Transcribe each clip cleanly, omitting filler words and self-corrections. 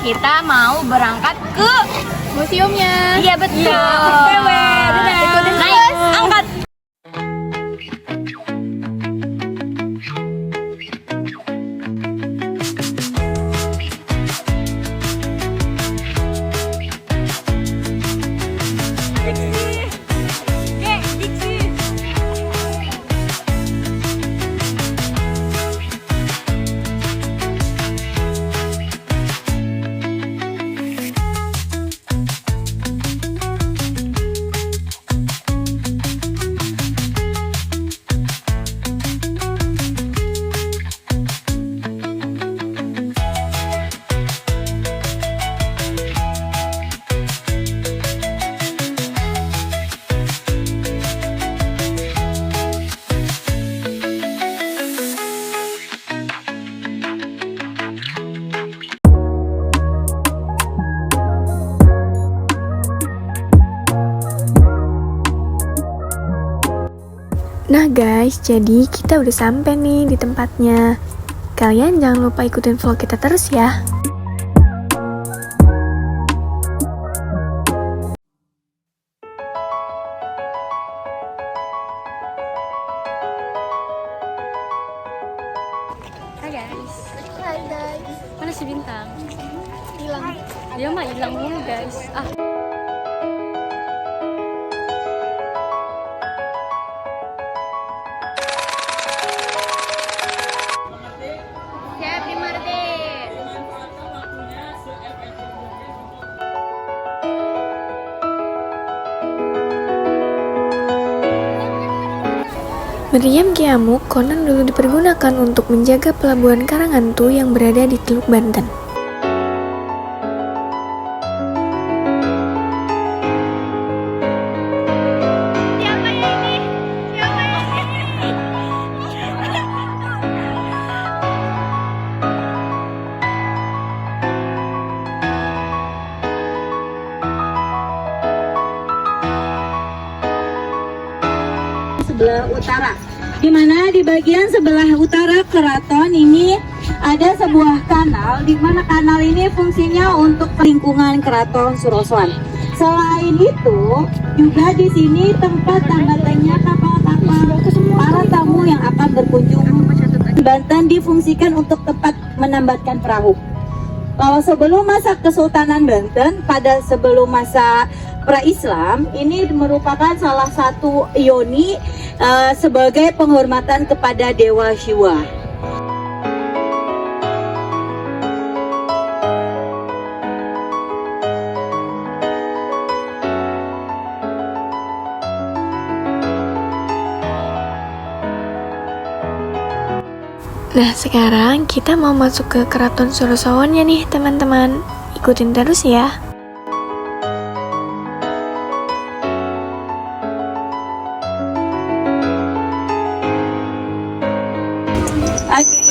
kita mau berangkat ke museumnya. iya betul. OTW. Dadah. Ikutin terus, angkat. Nah guys, jadi kita udah sampai nih di tempatnya. Kalian jangan lupa ikutin vlog kita terus ya. Hai guys. Hai guys. Mana si Bintang? Hilang. Dia mah hilang mulu guys. Siap di Marte. Meriam Kiamuk konon dulu dipergunakan untuk menjaga pelabuhan Karangantu yang berada di Teluk Banten. Siapa ya ini? Siapa ya ini? Sebelah utara, di mana di bagian sebelah utara keraton ini ada sebuah kanal, di mana kanal ini fungsinya untuk lingkungan keraton Surosoan. Selain itu, juga di sini tempat tambatannya kapal-kapal para tamu yang akan berkunjung ke Banten difungsikan untuk tempat menambatkan perahu. Kalau sebelum masa Kesultanan Banten, pada sebelum masa pra-Islam, ini merupakan salah satu yoni sebagai penghormatan kepada Dewa Siwa. Nah sekarang kita mau masuk ke Keraton Surosowannya nih teman-teman. Ikutin terus ya.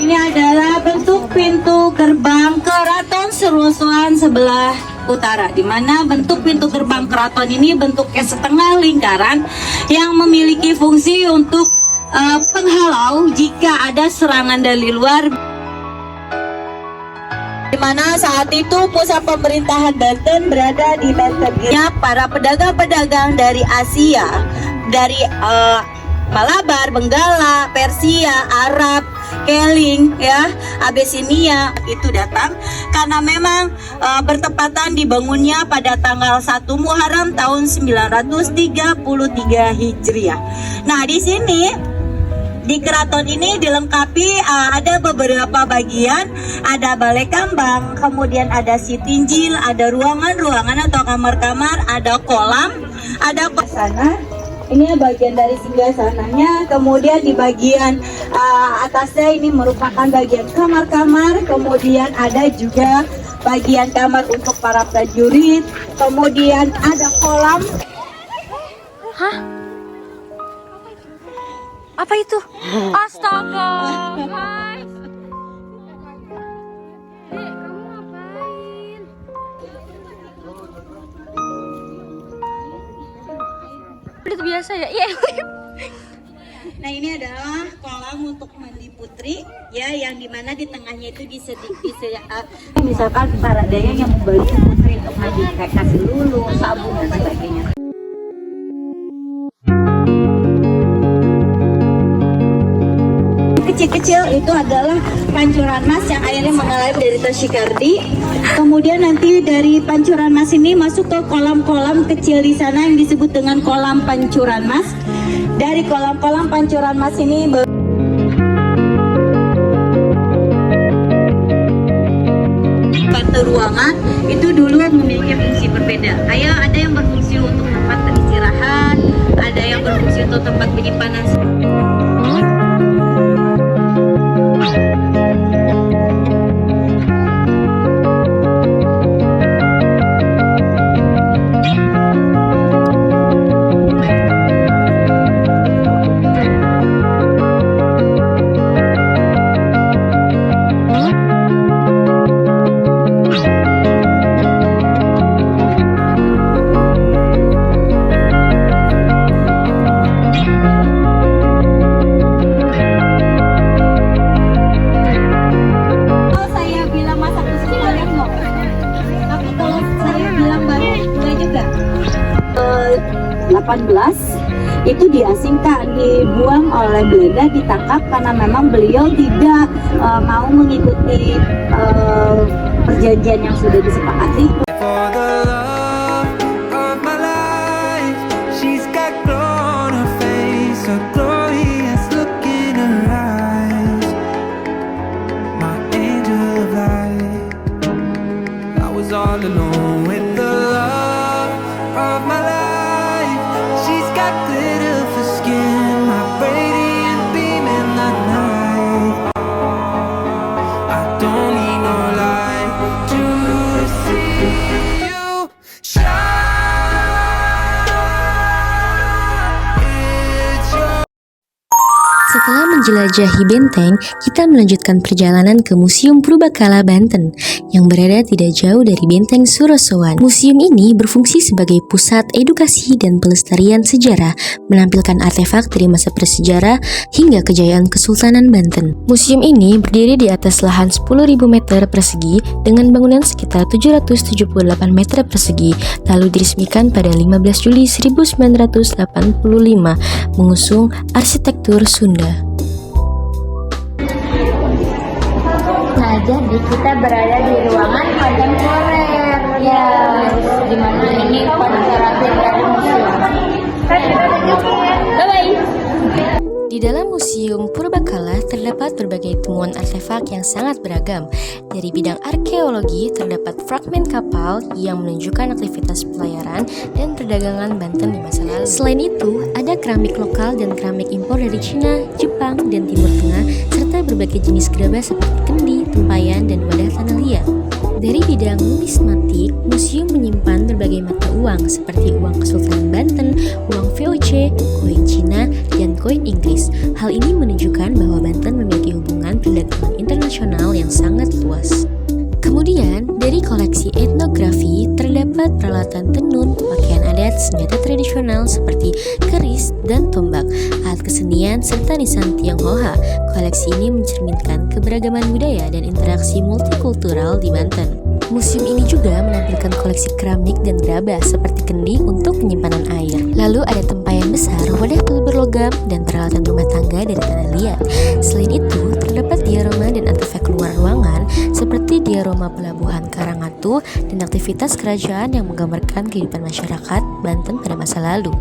Ini adalah bentuk pintu gerbang Keraton Surosoan sebelah utara, di mana bentuk pintu gerbang keraton ini bentuknya setengah lingkaran yang memiliki fungsi untuk penghalau jika ada serangan dari luar. Di mana saat itu pusat pemerintahan Banten berada di Banten. Para pedagang-pedagang dari Asia, dari Malabar, Benggala, Persia, Arab, Keling, ya, Abesinia itu datang karena memang bertepatan dibangunnya pada tanggal 1 Muharram tahun 933 Hijriah. Nah, di sini di keraton ini dilengkapi ada beberapa bagian, ada balai kambang, kemudian ada sitinjil, ada ruangan-ruangan atau kamar-kamar, ada kolam, ada sana. Ini bagian dari singgasananya. Kemudian di bagian atasnya ini merupakan bagian kamar-kamar. Kemudian ada juga bagian kamar untuk para prajurit. Kemudian ada kolam. Hah? Apa itu? Astaga, guys. Dek, kamu ngapain? Udah biasa ya? Iya. Nah, ini adalah kolam untuk mandi putri ya, yang dimana di tengahnya itu misalkan para dayang yang membantu putri untuk mandi, kayak kasih lulu, sabun dan sebagainya. Kecil-kecil itu adalah pancuran mas yang airnya mengalir dari Tashikardi. Kemudian nanti dari pancuran mas ini masuk ke kolam-kolam kecil di sana yang disebut dengan kolam pancuran mas. Dari kolam-kolam pancuran mas ini batu ruangan itu dulu memiliki fungsi berbeda. Ada yang berfungsi untuk tempat beristirahat, ada yang berfungsi untuk tempat penyimpanan. Itu diasingkan, dibuang oleh Belanda, ditangkap karena memang beliau tidak mau mengikuti perjanjian yang sudah disepakati. Setelah menjelajahi benteng, kita melanjutkan perjalanan ke Museum Purbakala Banten yang berada tidak jauh dari Benteng Surosowan. Museum ini berfungsi sebagai pusat edukasi dan pelestarian sejarah, menampilkan artefak dari masa prasejarah hingga kejayaan Kesultanan Banten. Museum ini berdiri di atas lahan 10.000 meter persegi dengan bangunan sekitar 778 meter persegi, lalu diresmikan pada 15 Juli 1985 mengusung arsitektur Sunda. Nah, jadi kita berada di ruangan kontemporer. Ya, gimana ini kontemporer dari museum. Bye-bye. Di dalam Museum Purbakala terdapat berbagai temuan artefak yang sangat beragam. Dari bidang arkeologi terdapat fragmen kapal yang menunjukkan aktivitas pelayaran dan perdagangan Banten di masa lalu. Selain itu, ada keramik lokal dan keramik impor dari Cina, Jepang, dan Timur Tengah, serta berbagai jenis gerabah seperti kendi, tempayan, dan wadah tanah liat. Dari bidang numismatik, museum menyimpan berbagai mata uang seperti uang Kesultanan Banten, uang VOC, koin Cina, dan koin Inggris. Hal ini menunjukkan bahwa Banten memiliki hubungan perdagangan internasional yang sangat luas. Kemudian, dari koleksi etnografi terdapat peralatan tenun, pakaian adat, senjata tradisional seperti keris dan tombak, alat kesenian, serta nisan Tionghoa. Koleksi ini mencerminkan keberagaman budaya dan interaksi multikultural di Banten. Museum ini juga menampilkan koleksi keramik dan gerabah seperti kendi untuk penyimpanan air. Lalu ada tempayan besar, wadah pelebur logam, dan peralatan rumah tangga dari tanah liat. Selain itu, terdapat diorama dan artefak luar ruangan seperti diorama pelabuhan Karangatu dan aktivitas kerajaan yang menggambarkan kehidupan masyarakat Banten pada masa lalu.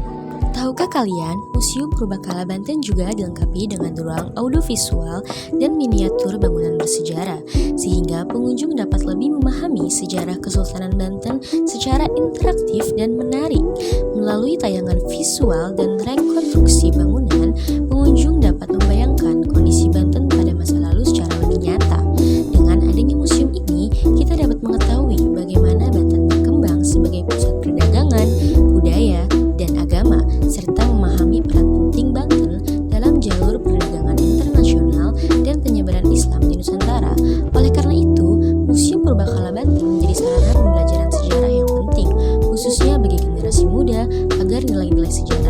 Tahukah kalian, Museum Purbakala Banten juga dilengkapi dengan ruang audiovisual dan miniatur bangunan bersejarah, sehingga pengunjung dapat lebih memahami sejarah Kesultanan Banten secara interaktif dan menarik. Melalui tayangan visual dan rekonstruksi bangunan, pengunjung dapat membayangkan kondisi Banten pada masa lalu secara lebih nyata. Dengan adanya museum ini, kita dapat mengetahui bagaimana Banten berkembang sebagai pusat perdagangan, budaya, dan agama, serta memahami peran penting Banten dalam jalur perdagangan internasional dan penyebaran Islam di Nusantara. Oleh karena itu, Museum Purbakala Banten menjadi sarana pembelajaran sejarah yang penting, khususnya bagi generasi muda agar nilai-nilai sejarah